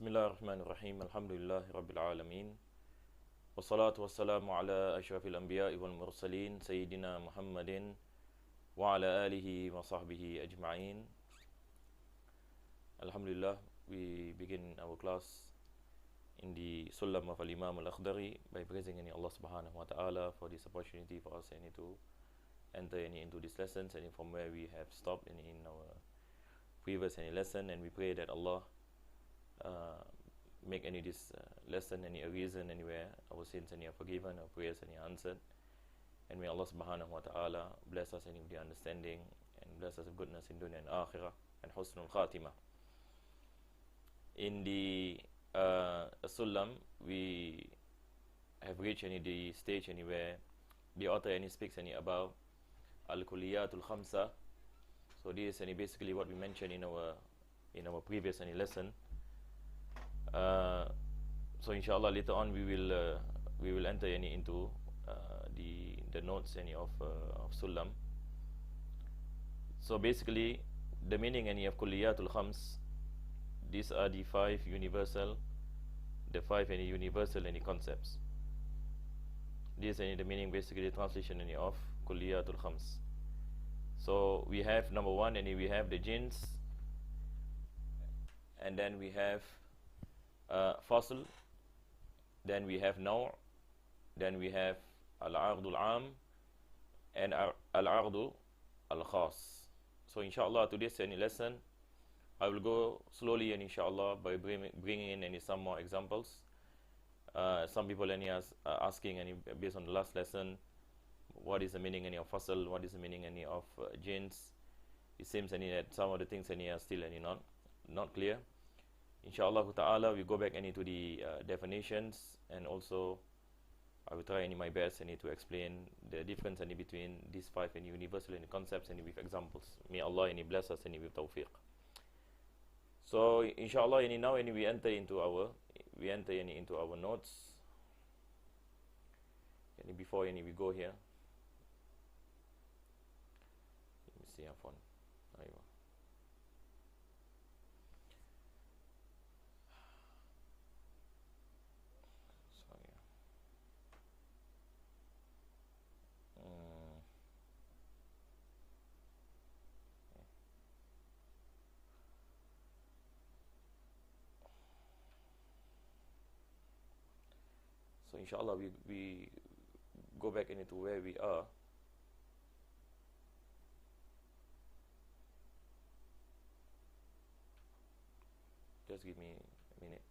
بسم الله الرحمن الرحيم الحمد لله رب العالمين والصلاة والسلام على أشرف الأنبياء والمرسلين سيدنا محمد وعلى آله وصحبه أجمعين. Alhamdulillah, we begin our class in the Sullam of Al-Imam Al-Akhdari by praising Allah subhanahu wa ta'ala for this opportunity for us to enter into these lessons and from where we have stopped in our previous lesson, and we pray that Allah make this lesson a reason anywhere our sins are forgiven, our prayers are answered, and may Allah subhanahu wa ta'ala bless us with the understanding and bless us with goodness in dunya and akhirah and husnul khatimah. In the Sullam, we have reached the stage where the author speaks about الكليات الخمسة. So this is basically what we mentioned in our previous lesson. So inshallah later on we will enter into the notes of Sullam. So basically the meaning of Kulliyatul Khams, these are the five universal concepts. This is the meaning, basically the translation of Kulliyatul Khams. So we have number one, we have the jinns, and then we have fasl, then we have naw', then we have al-aqd al-am and al-aqd al-khas. So inshallah today's lesson I will go slowly and inshallah by bringing in some more examples. Some people are asking based on the last lesson, what is the meaning of fasl, what is the meaning of jinns. It seems that some of the things are still not clear. Inshallah ta'ala, we go back into the definitions, and also I will try my best to explain the difference between these five universal concepts with examples. May Allah bless us with tawfiq. So inshallah now we enter into our notes. Before we go here, let me see our phone. So inshallah we go back into where we are. Just give me a minute.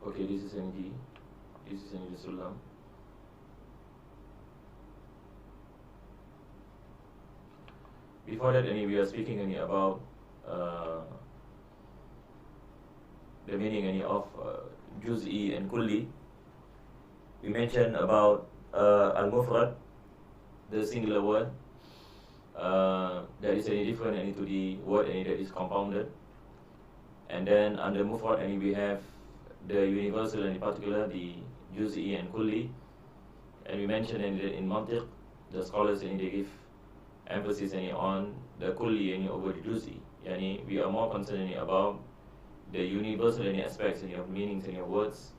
Okay, this is the Sullam. Before that, we are speaking about the meaning of Juz'i and Kulli. We mentioned about al-mufrad, the singular word. There is any different to the word that is compounded, and then under mufrad we have the universal and in particular the Juz'i and Kulli. And we mentioned in Mantiq, the scholars they give emphasis on the Kulli over the Juz'i. We are more concerned about the universal aspects of meanings and words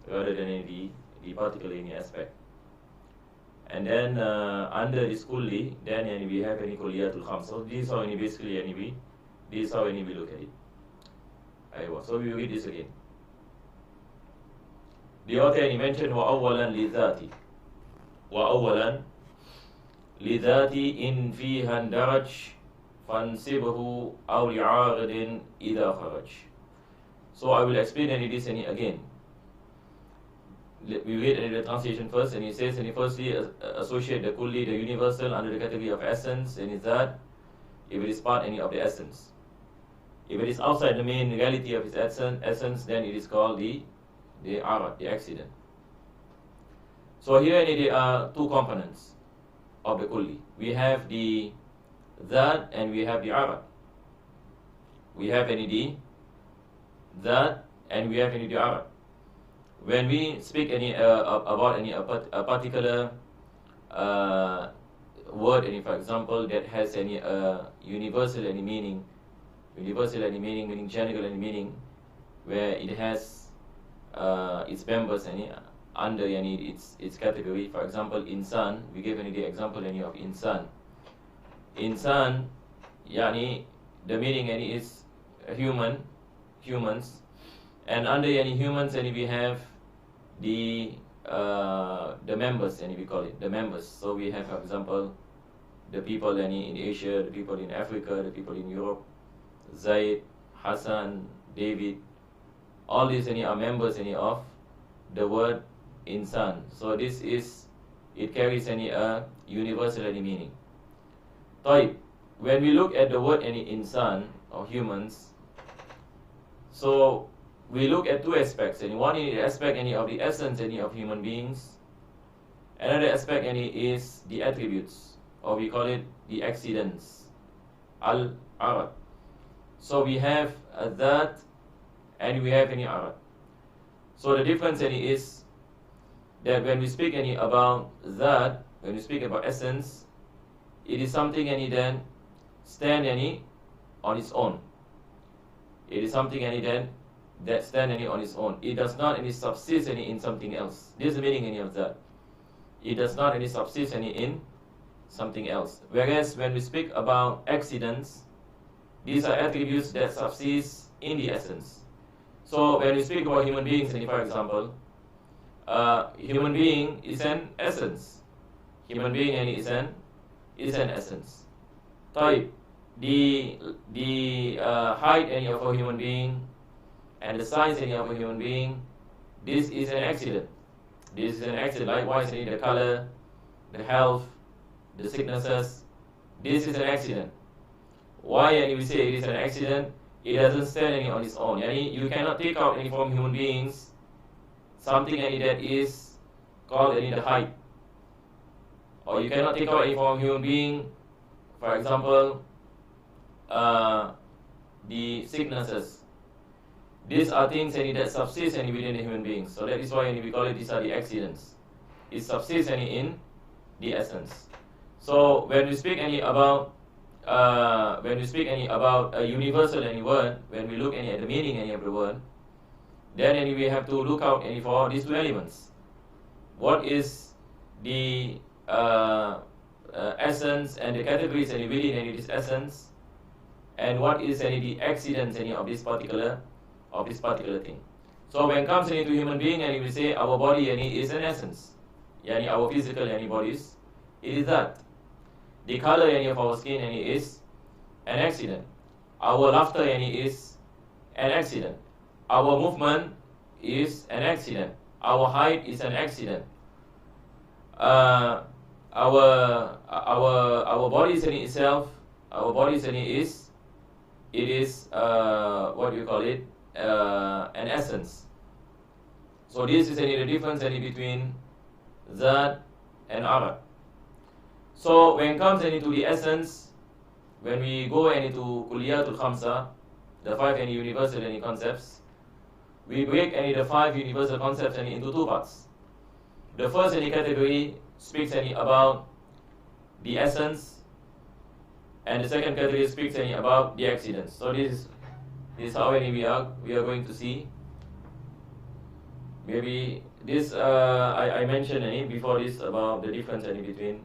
rather than the particular aspect. And then under this Kulli, then we have Kulliyatul Khams. So this is how basically this is how we look at it. So we will read this again. The author mentioned وَأَوَّلًا لِذَاتِ وَأَوَّلًا لِذَاتِ إِن فِيهَا اندرج فَانْسِبْهُ أَوْ لِعَارِضٍ إِذَا خَرَجْ. So I will explain this again. We read the translation first, and he says, firstly associate the kulli, the universal, under the category of essence, and is that if it is part of the essence. If it is outside the main reality of its essence, then it is called the arad, the accident. So here there are two components of the kulli. We have the that and we have the arad. We have the that and we have the arad. When we speak about a particular word, for example, that has universal meaning, meaning general meaning, where it has its members under its category. For example, insan, we give the example of insan. Insan, the meaning is humans, and under humans we have the members, we call it the members. So we have, for example, the people in Asia, the people in Africa, the people in Europe, Zaid, Hassan, David, all these are members of the word insan. So it carries a universal meaning. When we look at the word insan or humans, so we look at two aspects. One is the aspect of the essence of human beings. Another aspect is the attributes, or we call it the accidents, al-arad. So we have that and we have arad. So the difference is that when we speak about that, when we speak about essence, it is something then stand on its own. It is something then that stand on its own. It does not subsist in something else. This is the meaning of that. It does not subsist in something else. Whereas when we speak about accidents, these are attributes that subsist in the essence. So when we speak about human beings, for example, human being is an essence. Human being is an essence. Type the height of a human being and the size of a human being, this is an accident. This is an accident. Likewise, the color, the health, the sicknesses, this is an accident. Why we say it is an accident? It doesn't stand on its own. You cannot take out from human beings something that is called the height. Or you cannot take out from human being, for example, the sicknesses. These are things that subsist within the human beings. So that is why we call it, these are the accidents. It subsists in the essence. So when we speak about a universal word, when we look at the meaning of the word, then we have to look out for these two elements. What is the essence and the categories within this essence, and what is the accidents of this particular thing. So when it comes to human being, we say our body is an essence. Our physical bodies, it is that. The color of our skin is an accident. Our laughter is an accident. Our movement is an accident. Our height is an accident. Our bodies itself, our bodies is what do you call it? An essence. So this is the difference between that and arad. So when it comes into the essence, when we go into الكليات الخمسة, the 5 universal concepts, we break the 5 universal concepts into 2 parts. The first category speaks about the essence, and the second category speaks about the accidents. So this is how we are going to see. Maybe this I mentioned before this about the difference between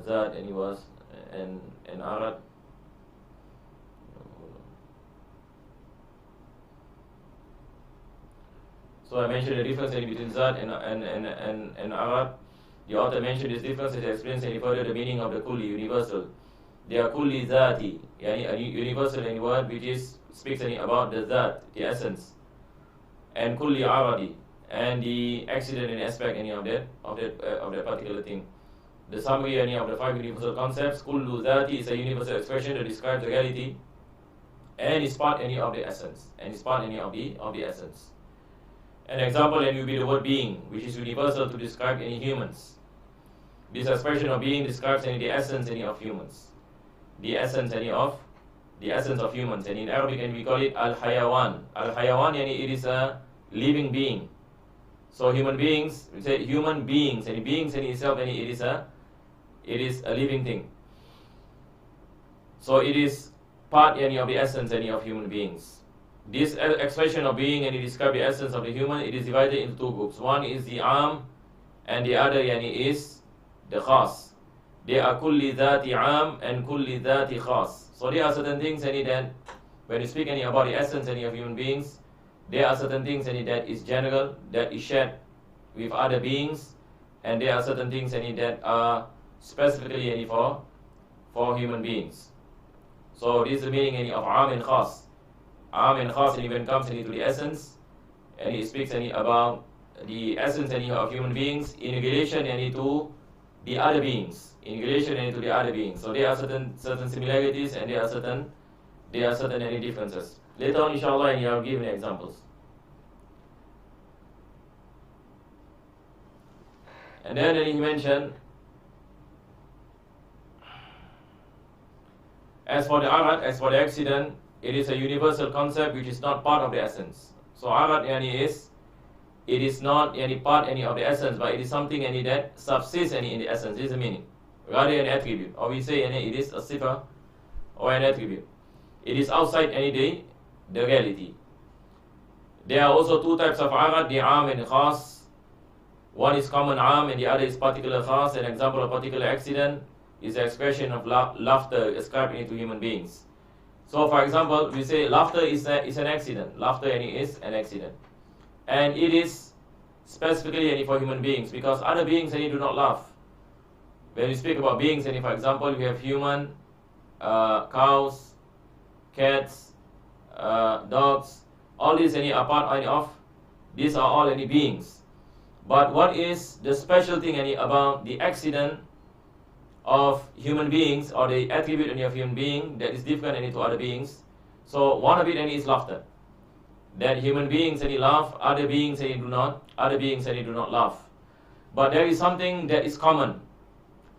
Zat and was and Arad. So I mentioned the difference between Zat and Arad. The author mentioned this difference and explains further the meaning of the kulli, universal. They are kulli zati, a universal word which speaks about the Zat, the essence, and kulli aradi, and the accident and aspect of that particular thing. the summary of the 5 universal concepts. Kullu dhati is a universal expression that describes the reality and is part of the essence. And is part of the essence. An example will be the word being, which is universal to describe any humans. This expression of being describes the essence of humans. The essence of humans. And in Arabic we call it al-hayawan. Al-hayawan it is a living being. So human beings, we say human beings, and beings in itself it is a living thing. So it is part of the essence of human beings. This expression of being and it describes the essence of the human, it is divided into 2 groups. One is the am and the other is the khas. There are kulli dhati am and kulli dhati khas. So there are certain things that when you speak about the essence of human beings, there are certain things that is general, that is shared with other beings, and there are certain things that are specifically for human beings. So this is the meaning of am and khas. Am and khas when it comes to the essence, and it speaks about the essence of human beings in relation to the other beings. In relation to the other beings. So there are certain similarities and there are certain differences. Later on, inshallah, I will give examples. And then he mentioned, as for the arad, as for the accident, it is a universal concept which is not part of the essence. So arad it is not part of the essence, but it is something that subsists in the essence. This is the meaning. Rather an attribute, or we say it is a sifa or an attribute. It is outside the reality. There are also 2 types of arad, the am and khas. One is common am and the other is particular khas. An example of particular accident is the expression of laughter ascribed to human beings. So for example, we say laughter is an accident. Laughter is an accident. And it is specifically for human beings, because other beings do not laugh. When we speak about beings, for example, we have human, cows, cats, dogs, all these are part of, these are all beings. But what is the special thing about the accident of human beings, or the attribute of human being that is different to other beings? So one of it is laughter. That human beings laugh, other beings do not laugh. But there is something that is common.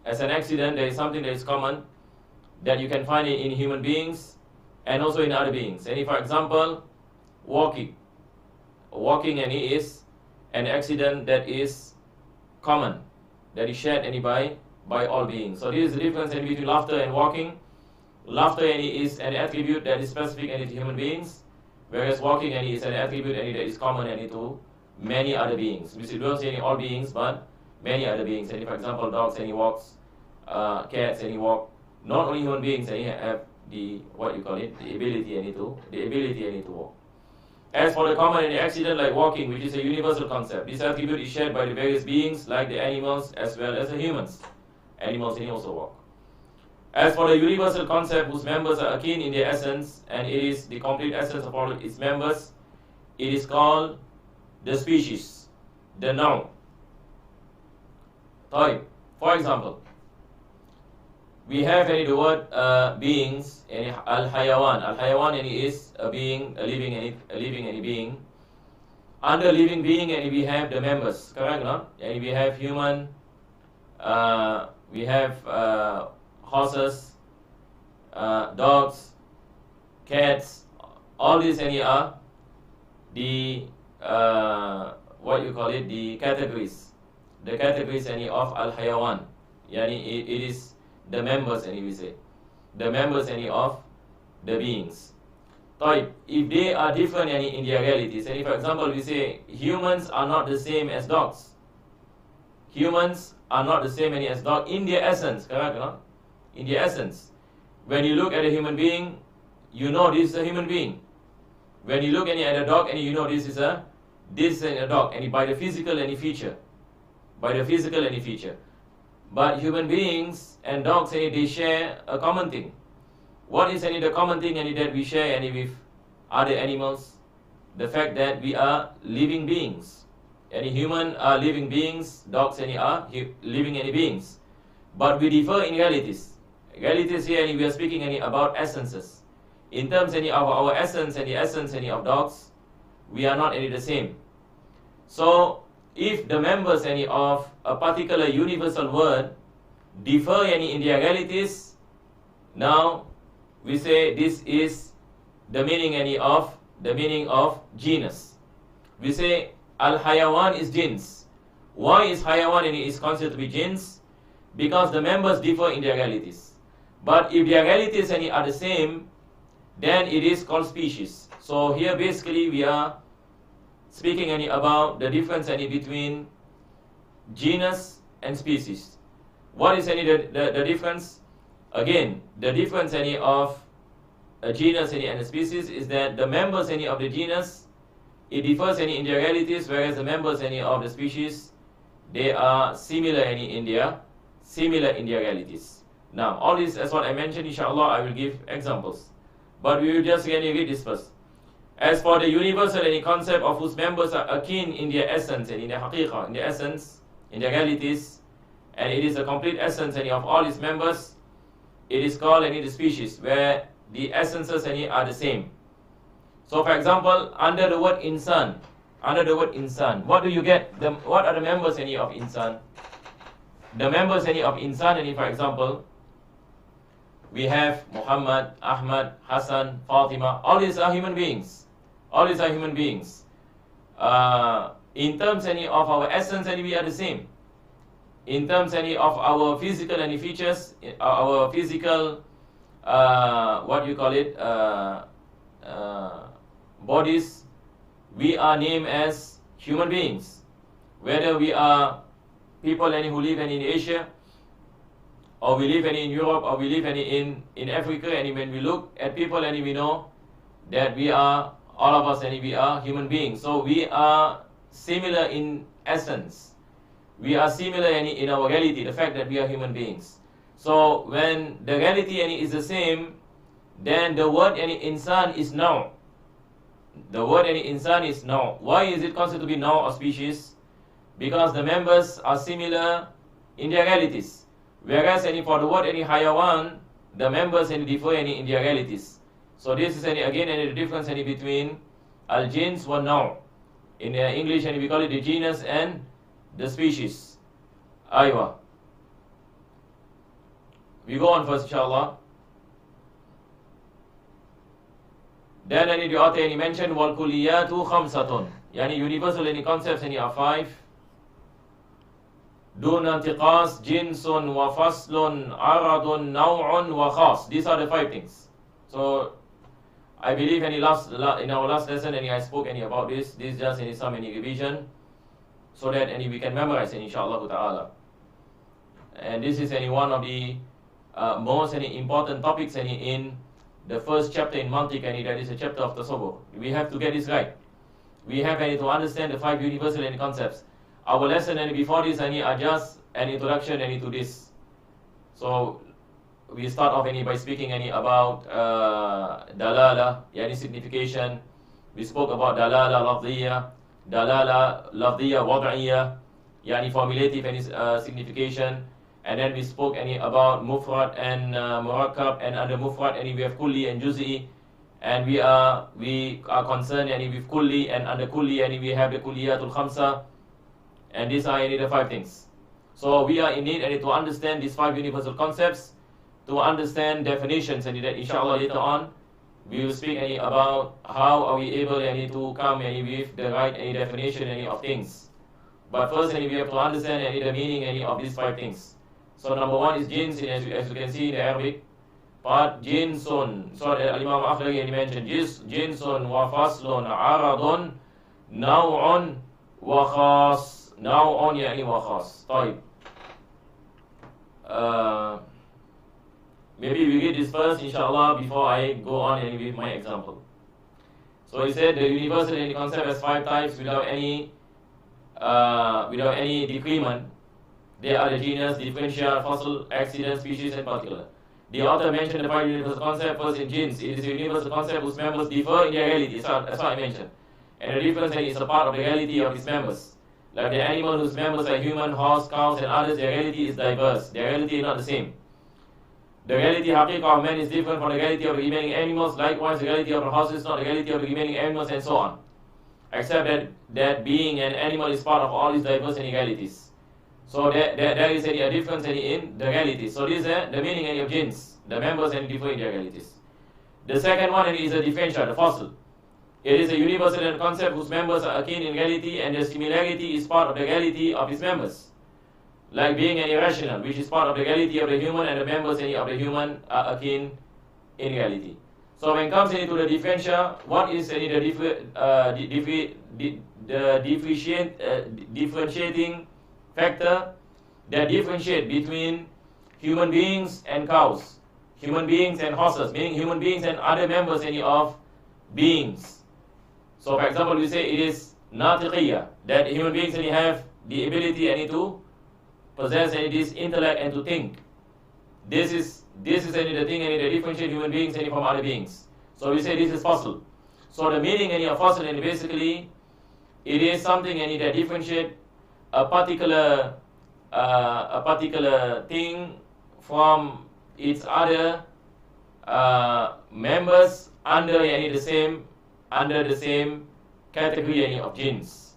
As an accident, there is something that is common that you can find in human beings and also in other beings. And for example, walking is an accident that is common, that is shared by all beings. So this is the difference between laughter and walking. Laughter is an attribute that is specific to human beings, whereas walking is an attribute that is common to many other beings. We don't say all beings, but many other beings. For example, dogs walks, cats walk. Not only human beings have the ability to walk. As for the common and the accident like walking, which is a universal concept, this attribute is shared by the various beings like the animals as well as the humans. Animals also walk. As for the universal concept whose members are akin in their essence, and it is the complete essence of all its members, it is called the species, the noun. For example, we have the word beings, al-hayawan. Al-hayawan is a being, a living being. Under living being, we have the members, correct? No? And we have human, we have horses, dogs, cats. All these are the the categories. The categories of al-hayawan. It is the members, we say. The members of the beings. If they are different in their realities, and for example we say humans are not the same as dogs. Humans are not the same as dogs in their essence, correct? No? In their essence. When you look at a human being, you know this is a human being. When you look at a dog, and you know this is a dog, and by the physical feature. By the physical feature. But human beings and dogs, they share a common thing. What is the common thing that we share with other animals? The fact that we are living beings. Human are living beings, dogs are living beings. but we differ in realities. Realities here, we are speaking about essences. In terms of our essence and the essence of dogs, we are not the same. So, if the members of a particular universal word differ in their realities, now we say this is the meaning of genus. We say al-hayawan is jins. Why is hayawan is considered to be jins? Because the members differ in their realities. But if their realities are the same, then it is called species. So here basically we are speaking about the difference between genus and species. What is the difference? Again, the difference of a genus and a species is that the members of the genus, it differs in their realities, whereas the members of the species, they are similar in their realities. Now, all this, as what I mentioned, inshallah, I will give examples. But we will just read this first. As for the universal concept of whose members are akin in their essence and in their haqiqah, in their essence, in their realities, and it is the complete essence of all its members, it is called the species, where the essences are the same. So, for example, under the word insan, what do you get? What are the members of insan? The members of insan, for example, we have Muhammad, Ahmad, Hassan, Fatima. All these are human beings. In terms of our essence, we are the same. In terms of our physical features, our physical, bodies, we are named as human beings. Whether we are people who live in Asia, or we live in Europe, or we live in Africa, and when we look at people we know that we are, all of us we are human beings. So we are similar in essence. We are similar in our reality, the fact that we are human beings. So when the reality is the same, then the word insan is now. The word insan is now. Why is it considered to be now or species? Because the members are similar in their realities. Whereas for the word hayawan, the members differ in their realities. So this is again the difference between al-jins wa naw. In English we call it the genus and the species. Aywa. We go on first, inshallah. Then the author mentioned الكليات خمسة. Yani universal concepts are 5. دون انتقاص جنس وفصل عرض نوع وخاص. These are the 5 things. So I believe in our last lesson I spoke about this. This is just some revision so that we can memorize inshallah ta'ala. And this is one of the most important topics in the first chapter in Mantiq, that is a chapter of tasawwur. We have to get this right. We have to understand the 5 universal concepts. Our lesson before this are just an introduction to this. So we start off by speaking about dalala, signification. We spoke about dalala lafdiyya, dalala lafdiyya wad'iyya, formulative signification. And then we spoke about mufrad and murakkab, and under mufrad we have kulli and juz'i, and we are concerned with kulli, and under kulli we have the kulliyatul khamsa, and these are the 5 things. So we are in need to understand these 5 universal concepts, to understand definitions, and that inshallah later on we will speak about how are we able to come with the right definition of things. But first we have to understand the meaning of these 5 things. So number 1 is jins, as you can see in the Arabic part, jinsun. So Imam Akhlaqi mentioned jinsun wa faslun aradun naw'un wa khas. Naw'un wa khas. طيب. Maybe we read this first, inshallah, before I go on with my example. So he said the universal concept has 5 types without any decrement. They are the genus, differential, fossil, accident, species, and particular. The author mentioned the 5 universal concepts first in jins. It is a universal concept whose members differ in their reality. That's what I mentioned. And the difference is a part of the reality of its members. Like the animal whose members are human, horse, cows, and others, their reality is diverse. Their reality is not the same. The reality haqiqah of man is different from the reality of the remaining animals. Likewise, the reality of the horse is not the reality of the remaining animals, and so on. Except that being an animal is part of all these diverse realities. So there is a difference in the realities. So this is the meaning of jins, the members and different realities. The second one is a differential, the fossil. It is a universal concept whose members are akin in reality, and the similarity is part of the reality of its members. Like being an irrational, which is part of the reality of the human, and the members of the human are akin in reality. So when it comes into the differential, what is the differentiating factor that differentiate between human beings and cows, human beings and horses, meaning human beings and other members of beings. So for example, we say it is mantiqiyya, that human beings have the ability to possess this intellect and to think. This is the thing that differentiate human beings from other beings. So we say this is fossil. So the meaning of fossil, and basically it is something that differentiate a particular thing from its other members under the same category of jins.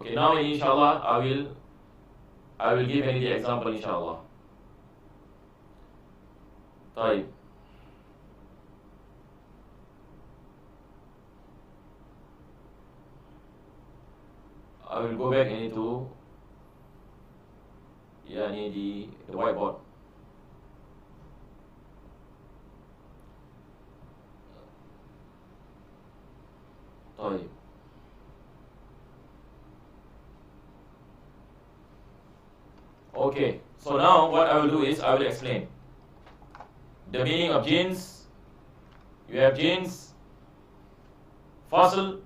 Okay, now inshallah I will give the example inshallah. طيب. I will go back into the whiteboard. طيب. Okay, so now what I will do is I will explain the meaning of jins. You have jins, fossil,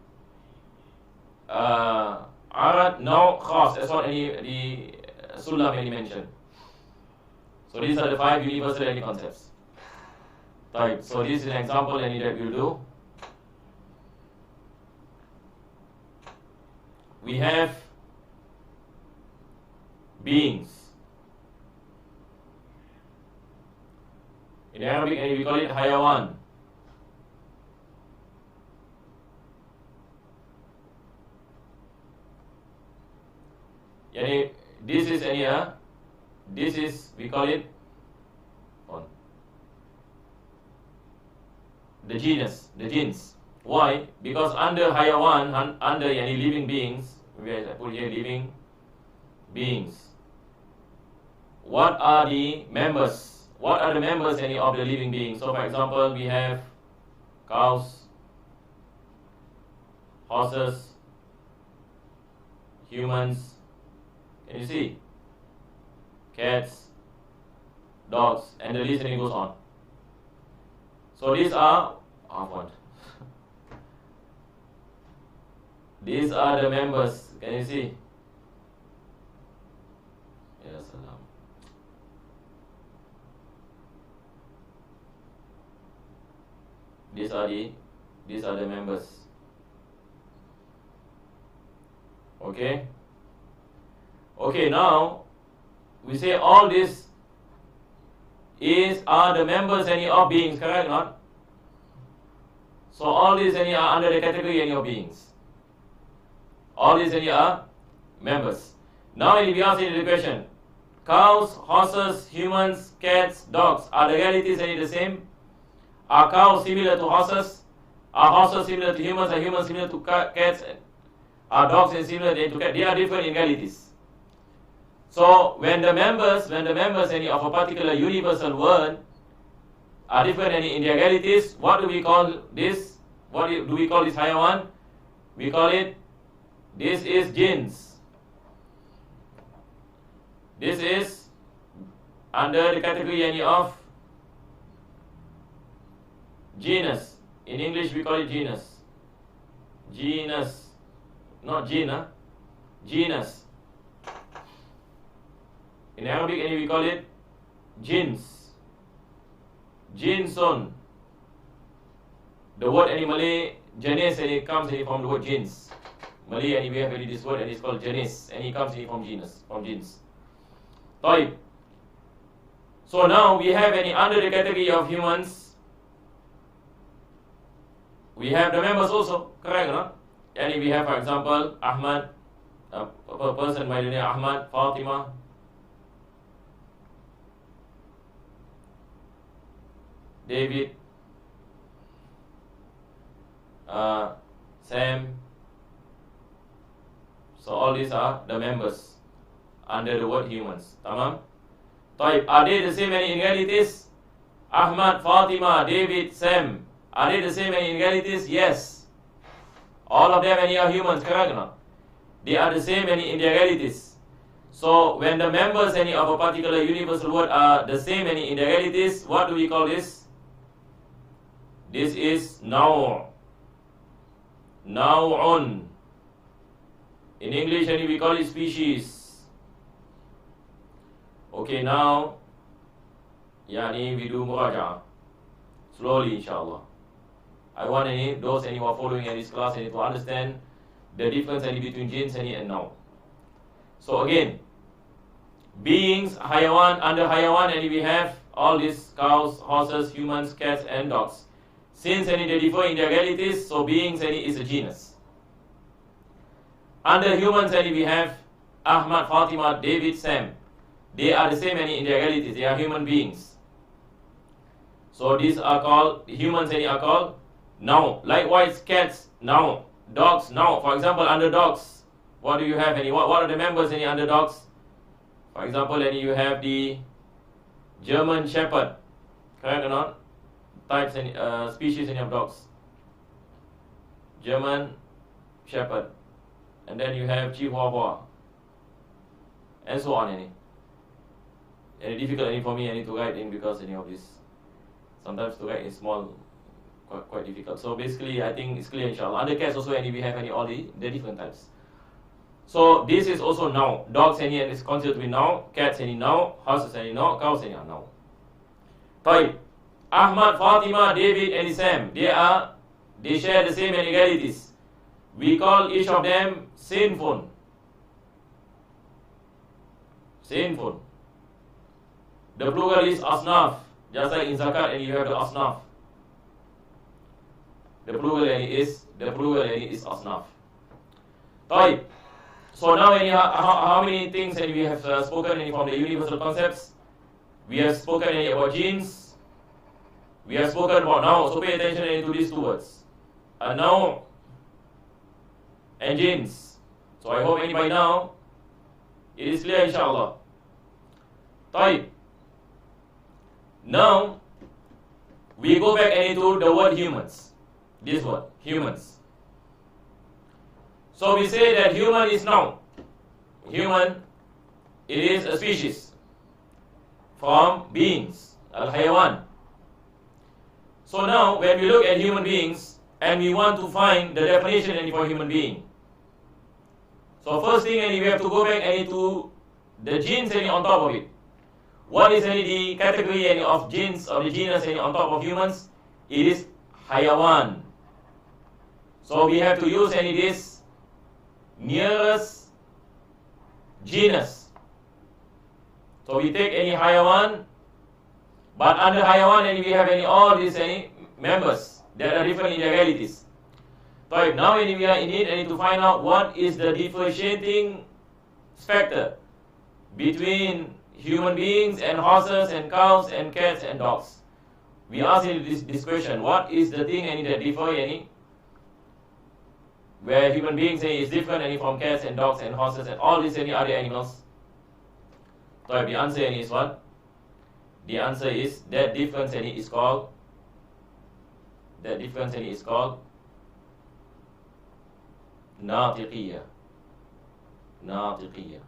arad, now khas. That's what the Sullam mentioned. So these are the 5 universal concepts. Right. So this is an example that we'll do. We have beings. In Arabic, we call it hayawan. This is we call it the jins. Why? Because under hayawan, under living beings, we put here living beings. What are the members? What are the members of the living beings? So for example, we have cows, horses, humans, can you see? Cats, dogs, and the list goes on. So these are these are the members. Can you see? Yes, these are the members. Okay. Okay, now we say all this are the members of beings, correct or not? So all these are under the category of beings. All these are members. Now if we ask the question, cows, horses, humans, cats, dogs, are the realities the same? Are cows similar to horses? Are horses similar to humans? Are humans similar to cats? Are dogs similar to cats? They are different in realities. So when the members of a particular universal world are different in their realities, what do we call this? What do we call this hayawan? We call it, this is jins. This is under the category of genus. In English we call it genus. Genus. Not gene, genus. In Arabic we call it jins. Jinsun. The word in Malay, jenis, comes from the word jins. Malay, and we have this word, and it's called jenis, and it comes from genus, from genes. طيب. So now we have under the category of humans, we have the members also, correct, no? And we have, for example, Ahmad, a person by the name Ahmad, Fatima, David, Sam. So all these are the members under the word humans. Tamam? طيب, are they the same in realities? Ahmad, Fatima, David, Sam. Are they the same in realities? Yes. All of them are humans, correct? No? They are the same in their realities. So when the members of a particular universal word are the same in their realities, what do we call this? This is naw'. Naw'un. In English, we call it species. Okay, now, we do muraja. Slowly, inshallah. I want those who are following this class to understand the difference between jins and now. So again, beings, hayawan, under hayawan, we have all these cows, horses, humans, cats, and dogs. Since they differ in their realities, so beings is a genus. Under humans, we have Ahmad, Fatima, David, Sam. They are the same in their realities. They are human beings. So these are called, humans are called now. Likewise, cats now. Dogs now. For example, under dogs, what do you have? What are the members under dogs? For example, you have the German Shepherd. Correct or not? Types and species of dogs. German Shepherd. And then you have Chihuahua. And so on. And difficult for me to write in because of this. Sometimes to write is small, quite difficult. So basically, I think it's clear, inshallah. Under cats also, we have all the different types. So this is also now. Dogs is considered to be now. Cats now. Horses now. Cows are now. طيب. Ahmad, Fatima, David, and Sam. They share the same realities. We call each of them sinful. Sinful. The plural is asnaf. Just like in zakat, you have the asnaf. The plural is asnaf. طيب. So now how many things we have spoken from the universal concepts? We have spoken about genes. We have spoken about now. So pay attention to these two words. Now and genes. So I hope by now it is clear, inshallah. طيب. Now we go back into the word humans. This word, humans. So we say that human is now. Human, it is a species from beings, al-hayawan. So now when we look at human beings and we want to find the definition for human being. So first thing we have to go back to the genes on top of it. What is the category of genes of the genus on top of humans? It is hayawan. So we have to use this nearest genus. So we take any hayawan, but under hayawan we have all these members that are different in their realities. So now we are in need to find out what is the differentiating factor between human beings and horses and cows and cats and dogs. We ask this question: what is the thing that differ where human beings is different from cats and dogs and horses and all these other animals? So the answer is what? The answer is that difference is called Mantiqiyya. Mantiqiyya.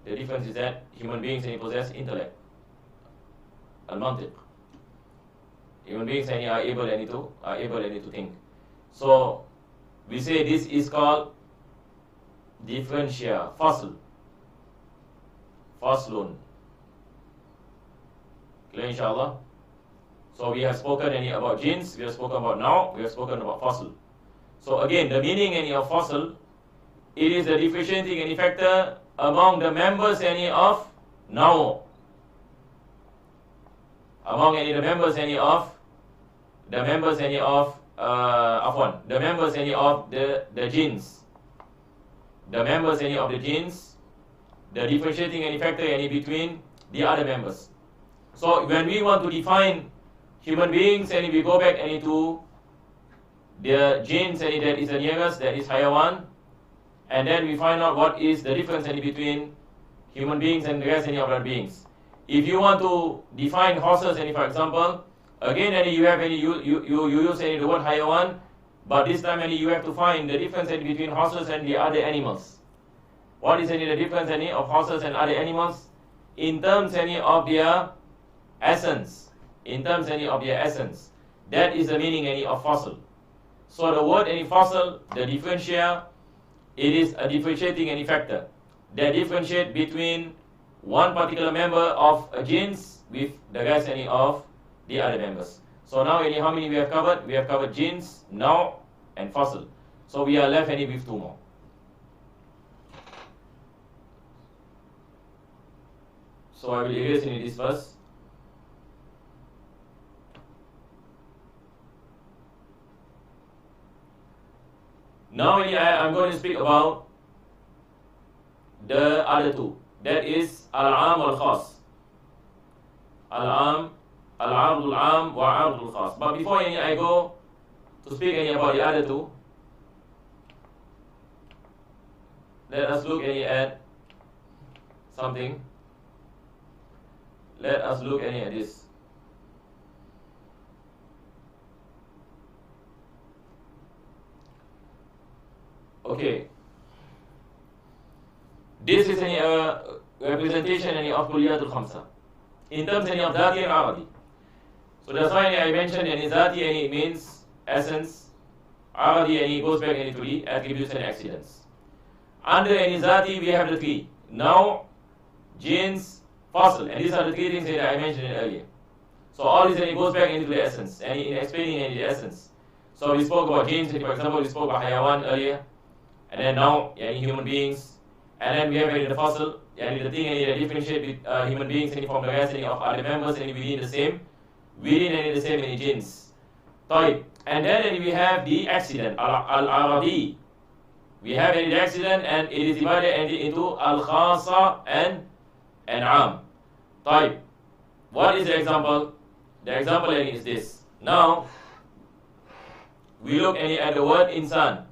The difference is that human beings possess intellect. Al-Mantiq. Human beings are able to think. So we say this is called differentia, fasl. Faslun. Clear, inshallah? So we have spoken about genes, we have spoken about now, we have spoken about fasl. So again, the meaning of fasl, it is the differentiating factor among the members of now. Among the members of the members of the genes. The members of the genes, the differentiating factor between the other members. So when we want to define human beings, we go back to the genes that is the nearest, that is higher one, and then we find out what is the difference between human beings and the rest of other beings. If you want to define horses, for example, again you have you use the word higher one, but this time you have to find the difference between horses and the other animals. What is the difference of horses and other animals in terms of their essence? In terms of their essence, that is the meaning of fossil. So the word fossil, the differentiator, it is a differentiating factor that differentiate between one particular member of a genes with the rest of the other members. So now how many we have covered? We have covered genes, now, and fossil. So we are left with two more. So I will erase this first. Now I am going to speak about the other two. That is al-am wal-khas. Al-am, al-ardul am wa ardul khas. But before I go to speak about the other two, let us look at something. Let us look at this. Okay. This is a representation of الكليات الخمسة in terms of ذاتي and عرضي. So that's why I mentioned ذاتي means essence, عرضي goes back to the attributes and accidents. Under ذاتي we have the three: now, genes, fossil, and these are the three things that I mentioned earlier. So all this goes back into the essence and in explaining the essence. So we spoke about genes, for example, we spoke about hayawan earlier, and then now human beings. And then we have the fossil, the thing that differentiate human beings from the rest of other members within the same genes. And then we have the accident, al-aradi. We have the accident, and it is divided into al-khasa and am. What is the example? The example is this. Now, we look at the word insan.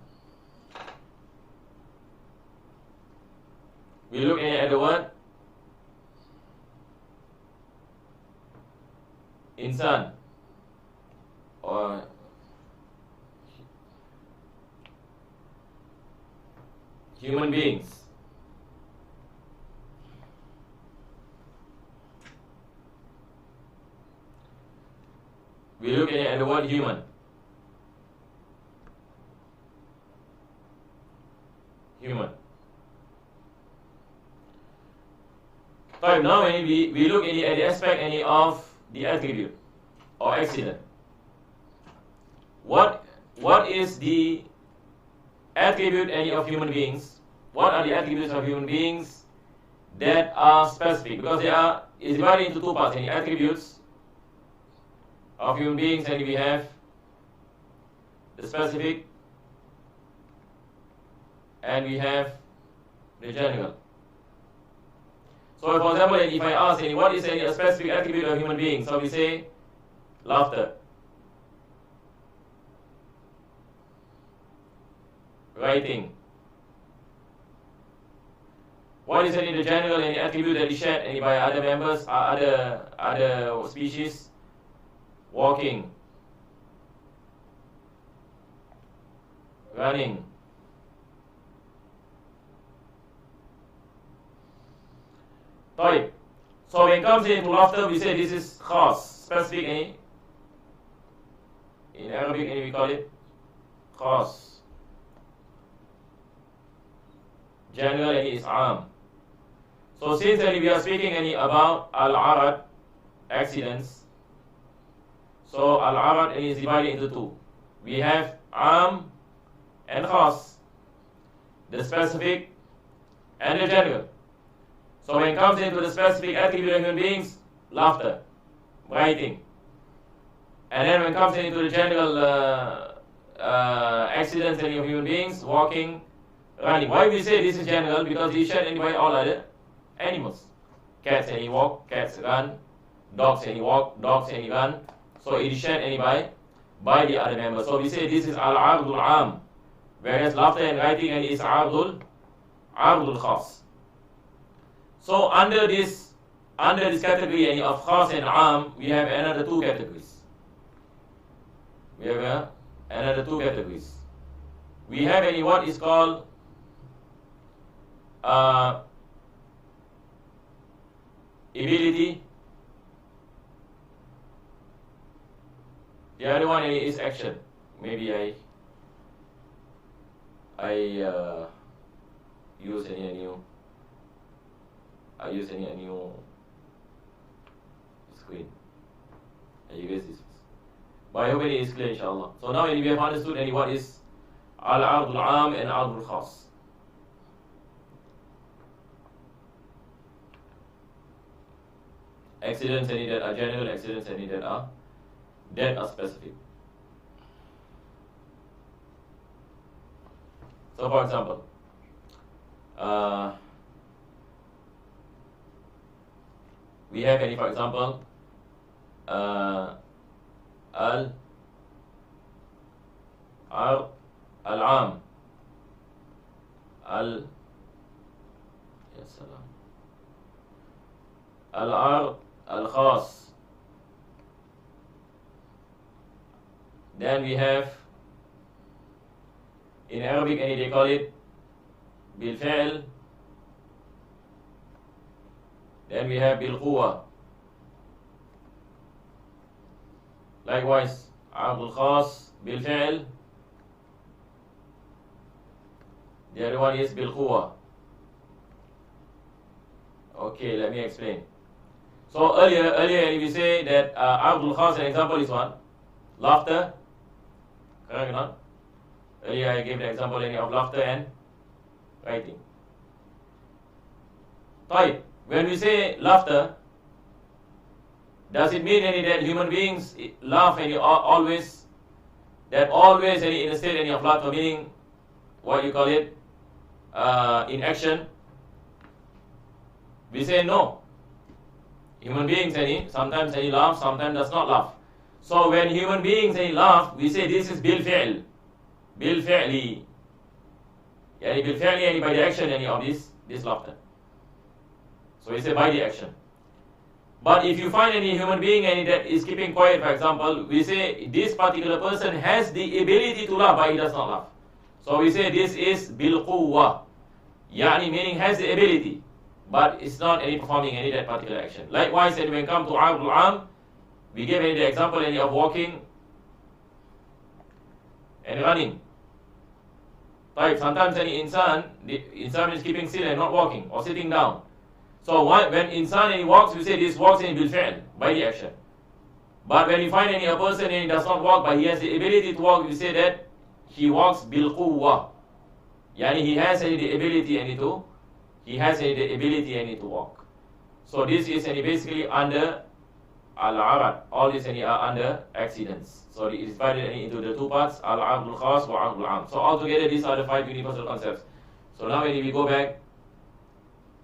We look at the word insan or human beings. We look at the word human. Human. Now we look at the aspect of the attribute or accident. What is the attribute of human beings? What are the attributes of human beings that are specific? Because is divided into two parts: the attributes of human beings, and we have the specific, and we have the general. So, for example, if I ask what is a specific attribute of human beings, so we say laughter, writing. What is the general attribute that is shared by other members, other species? Walking, running. So when it comes into laughter, we say this is khas, specific. In Arabic, we call it khas. General is am. So since we are speaking about al-arad, accidents, so al-arad is divided into two. We have am and khas, the specific and the general. So when it comes into the specific attribute of human beings, laughter, writing. And then when it comes into the general accidents of human beings, walking, running. Why we say this is general? Because he shed anyway all other animals. Cats any walk, cats run. Dogs any walk, dogs any run. So it is shed anyway by the other members. So we say this is al-ardul am, whereas laughter and writing is ardul khas. So under this category of khas and am, we have another two categories. We have another two categories. We have what is called ability. The other one is action. Maybe I use any new screen. You guys this. But I hope it is clear, inshallah. So now we have understood what is al-ardul am and ardul khas. Accidents that are general, accidents that are specific. So for example, we have for example, al-am, al-ard, al-khas. Then we have in Arabic they call it bil-fi'l. Then we have bil-quwa. Likewise, ardul khas bil-fi'l. The other one is bil-quwa. Okay, let me explain. So earlier we say that ardul khas, an example is one, laughter. Correct or not? Earlier I gave the example of laughter and writing. Right. When we say laughter, does it mean that human beings laugh always? That always in a state of laughter, meaning what you call it in action? We say no. Human beings sometimes laugh, sometimes does not laugh. So when human beings laugh, we say this is bil-fi'l. Bil-fi'li. Bil-fi'li by the action of this laughter. So we say by the action. But if you find any human being that is keeping quiet, for example, we say this particular person has the ability to laugh, but he does not laugh. So we say this is bil-quwwa. Meaning has the ability, but it's not performing that particular action. Likewise, when we come to ardul am, we gave the example of walking and running. Right? Sometimes the insan is keeping still and not walking or sitting down. So when insan walks, we say this walks bil-fi'l, by the action. But when you find a person and he does not walk, but he has the ability to walk, we say that he walks bil-quwwa. He has the ability to walk. So this is basically under al-arad. All these are under accidents. So it is divided into the two parts, al-ardul khas wa ardul am. So altogether these are the 5 universal concepts. So now when we go back,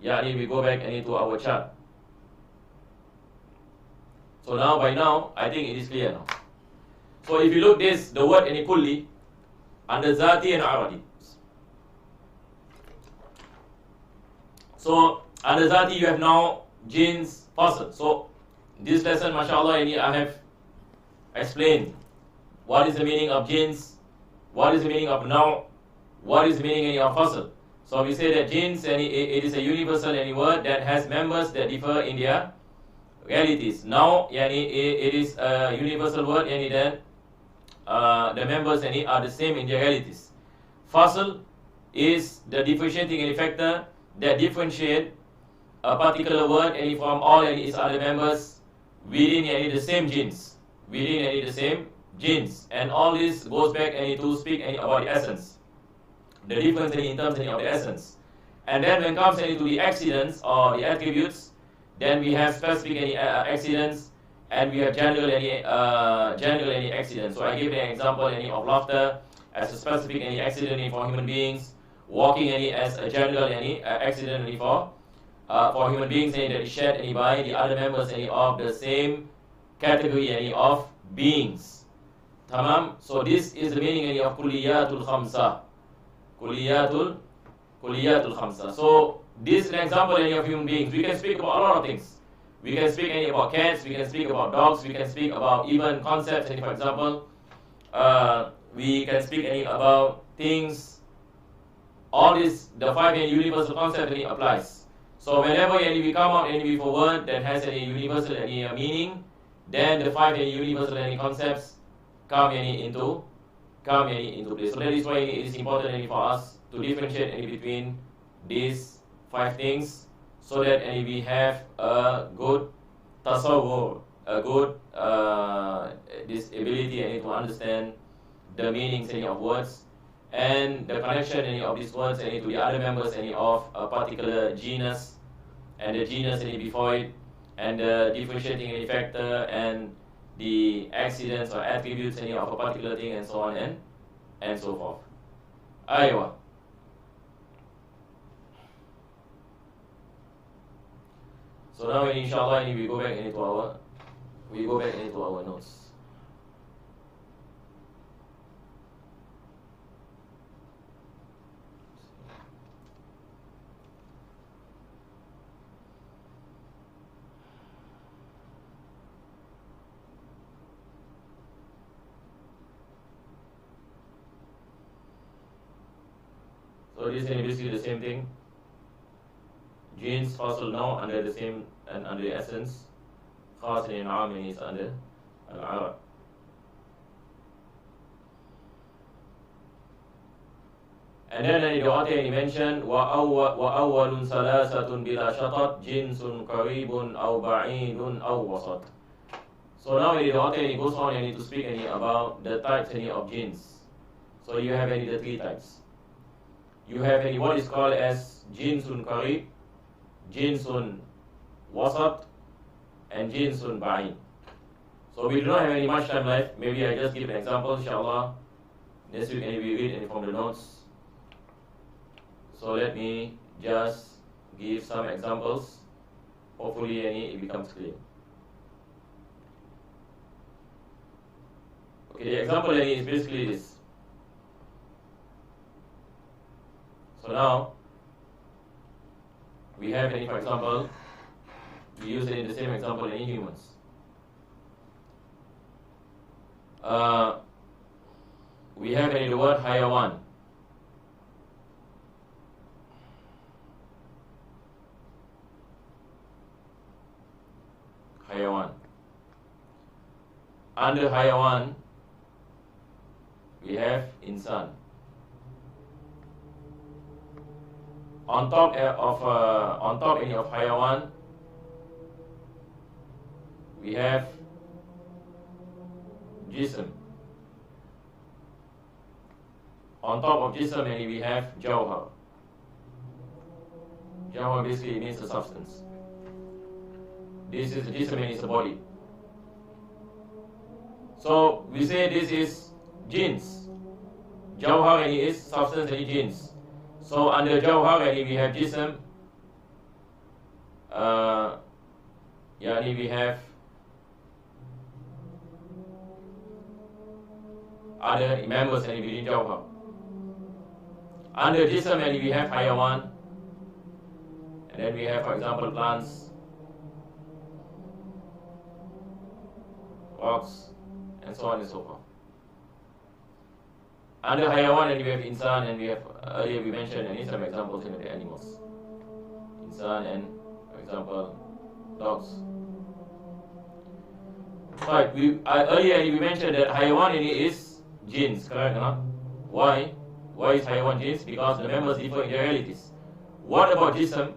into our chart. So now by now, I think it is clear now. So if you look the word kulli under zati and aradi. So under zati you have now jins, fasl. So this lesson, mashallah, I have explained what is the meaning of jins, what is the meaning of naw, what is the meaning of fasl. So we say that jins, it is a universal word that has members that differ in their realities. Now, it is a universal word, then the members are the same in their realities. Fasl is the differentiating factor that differentiate a particular word from all its other members within the same jins. And all this goes back to speak about the essence. the difference in terms of the essence. And then when it comes to the accidents or the attributes, then we have specific accidents, and we have general accidents. So I give an example of laughter as a specific accident for human beings, walking as a general accident for human beings that is shared by the other members of the same category of beings. Tamam. So this is the meaning of Kuliyatul Khamsa. Kuliyatul Khamsa. So this is an example of human beings. We can speak about a lot of things. We can speak about cats, we can speak about dogs, we can speak about even concepts, for example, we can speak about things. All this, the 5 universal concept applies. So whenever we come out with a word that has a universal meaning, then the 5 universal concepts come into place. So that is why it is important for us to differentiate between these 5 things, so that we have a good tasawwur, a good this ability to understand the meanings of words and the connection of these words to the other members of a particular genus, and the genus before it, and the differentiating factor, and the accidents or attributes of a particular thing, and so on and so forth. Aywa. So now, inshallah, we go back into our notes. So this is basically the same thing. Genes, fossil now under the same and under the essence. Khas and Aam is under al-Arab. And then the author mentioned وَأَوَّلٌ ثَلَاثَةٌ بِلَا شَطَطْ جِنْسٌ قَرِيبٌ أَوْ بَعِيدٌ أَوْ وَسَطٌ. So now the author goes on to speak about the types of genes. So you have the 3 types. You have what is called as jinsun qarib, jinsun wasat, and jinsun ba'in. So we do not have much time left. Maybe I just give an example, inshallah. Next week we read from the notes. So let me just give some examples. Hopefully it becomes clear. Okay, the example is basically this. So now, we have for example, we use the same example in humans. We have the word hayawan. Hayawan. Under hayawan, we have insan. On top of hayawan, we have jism. On top of jism, we have jawhar. Jawhar basically means the substance. This is jism, is the body. So we say this is jins. Jawhar is substance and jins. So under jawhar we have jism, we have other members within jawhar. Under jism we have hayawan, and then we have, for example, plants, rocks, and so on and so forth. Under hayawan we have insan, and we have earlier we mentioned some examples in the animals. Insan and, for example, dogs. Right, earlier we mentioned that hayawan is jins, correct or not? Why? Why is hayawan jins? Because the members differ in their realities. What about jism?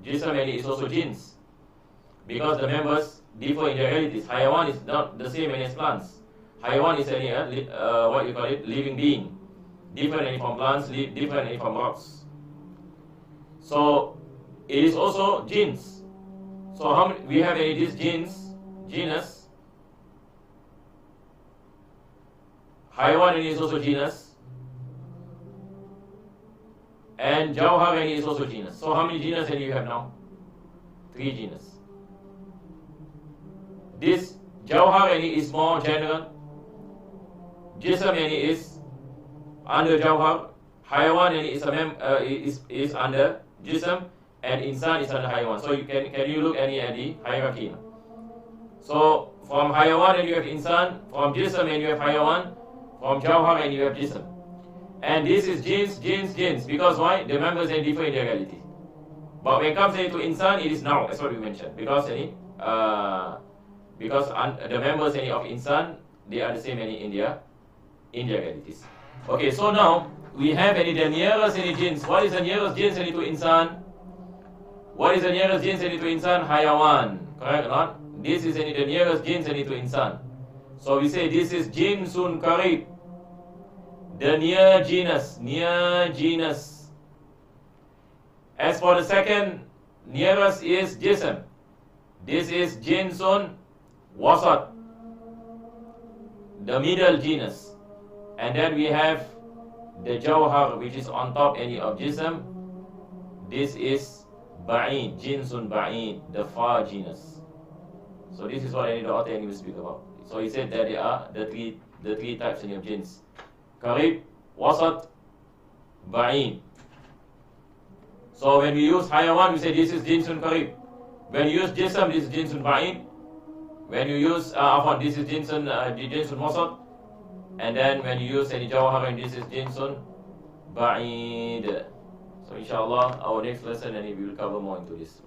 Jism is also jins, because the members differ in their realities. Hayawan is not the same as plants. Hayawan is what you call it, living being. different from plants, different from rocks. So it is also genes. So how many, we have this genus. Hayawan is also genus. And Jawhar is also genus. So how many genus do you have now? 3 genus. This Jawhar is more general. Jism is under Jawhar. Hayawan is under Jism, and Insan is under Hayawan. So can you look at the hierarchy now? So from Hayawan and you have Insan, from Jism and you have Hayawan, from Jawhar and you have Jism. And this is genes, because why? The members are different in their reality. But when it comes to Insan, it is now, that's what we mentioned. Because the members of Insan, they are the same in their realities. Okay, so now we have the nearest genes. What is the nearest genes to Insan? What is the nearest genes to Insan? Hayawan. Correct or not? This is the nearest genes to Insan. So we say this is Jinsun Karib. The near genus. As for the second nearest is Jism. This is Jinsun Wasat, the middle genus. And then we have the Jawhar, which is on top of Jism. This is Ba'id, Jinsun Ba'id, the far genus. So this is what the author will speak about. So he said that they are the three types of genes. Qarib, Wasat, Ba'id. So when we use Hayawan, we say this is Jinsun Qarib. When you use Jism, this is Jinsun Ba'id. When you use this is Jinsun Wasat. And then when you use any Jawhar, this is Jinsun Ba'id. So inshallah, our next lesson, and we will cover more into this.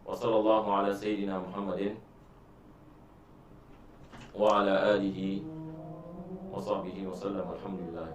Wa sallallahu ala Sayyidina Muhammadin wa ala alihi wa sahbihi wa sallam. Alhamdulillah.